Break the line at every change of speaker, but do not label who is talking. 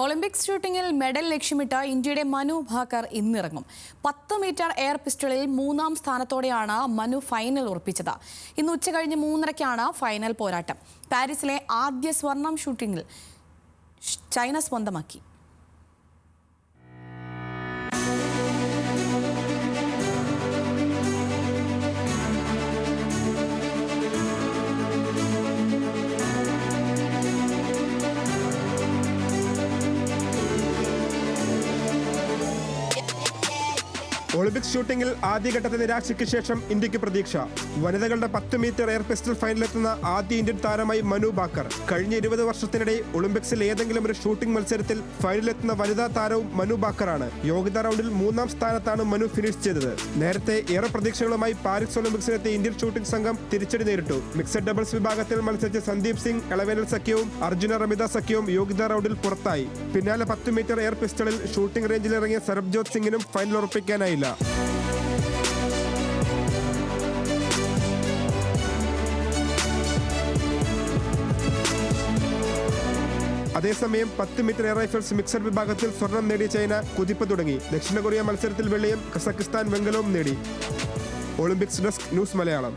Olympics ഷൂട്ടിംഗിൽ medal ലക്ഷ്യമിട്ട് ഇന്ത്യയുടെ മനു ഭാക്കർ ഇന്നിറങ്ങും. 10 മീറ്റർ എയർ പിസ്റ്റളിൽ 3-ാം സ്ഥാനത്തോടെയാണ് മനു ഫൈനൽ ഉറപ്പിച്ചത്. ഇന്ന് ഉച്ചകഴിഞ്ഞ് 3:30-ക്കാണ് ഫൈനൽ പോരാട്ടം. പാരീസിലെ ആദ്യ സ്വർണം ഷൂട്ടിംഗിൽ ചൈന സ്വന്തമാക്കി.
ഒളിമ്പിക്സ് ഷൂട്ടിംഗിൽ ആദ്യഘട്ടത്തെ നിരാശയ്ക്ക് ശേഷം ഇന്ത്യക്ക് പ്രതീക്ഷ. വനിതകളുടെ 10 മീറ്റർ എയർ പിസ്റ്റൾ ഫൈനലിലെത്തുന്ന ആദ്യ ഇന്ത്യൻ താരമായി മനു ഭാക്കർ. കഴിഞ്ഞ 20 വർഷത്തിനിടെ ഒളിമ്പിക്സിൽ ഏതെങ്കിലും ഒരു ഷൂട്ടിംഗ് മത്സരത്തിൽ ഫൈനലിലെത്തുന്ന വനിതാ താരവും മനു ഭാക്കറാണ്. യോഗ്യതാ റൗണ്ടിൽ 3-ാം സ്ഥാനത്താണ് മനു ഫിനിഷ് ചെയ്തത്. നേരത്തെ ഏറെ പ്രതീക്ഷകളുമായി പാരീസ് ഒളിമ്പിക്സിലെത്തിയ ഇന്ത്യൻ ഷൂട്ടിംഗ് സംഘം തിരിച്ചടി നേരിട്ടു. മിക്സഡ് ഡബിൾസ് വിഭാഗത്തിൽ മത്സരിച്ച സന്ദീപ് സിംഗ് ഇളവേനൽ സഖ്യവും അർജുന റമിത സഖ്യവും യോഗ്യതാ റൗണ്ടിൽ പുറത്തായി. പിന്നാലെ 10 metre air പിസ്റ്റളിൽ shooting റേഞ്ചിലിറങ്ങിയ Sarabjot സിംഗിനും final ഉറപ്പിക്കാനായില്ല. അതേസമയം 10 മീറ്റർ എയർ റൈഫിൾസ് മിക്സഡ് വിഭാഗത്തിൽ സ്വർണം നേടിയ ചൈന കുതിപ്പ് തുടങ്ങി. ദക്ഷിണ കൊറിയ മത്സരത്തിൽ വെള്ളിയും കസാഖിസ്ഥാൻ വെങ്കലവും നേടി. Olympics desk news Malayalam.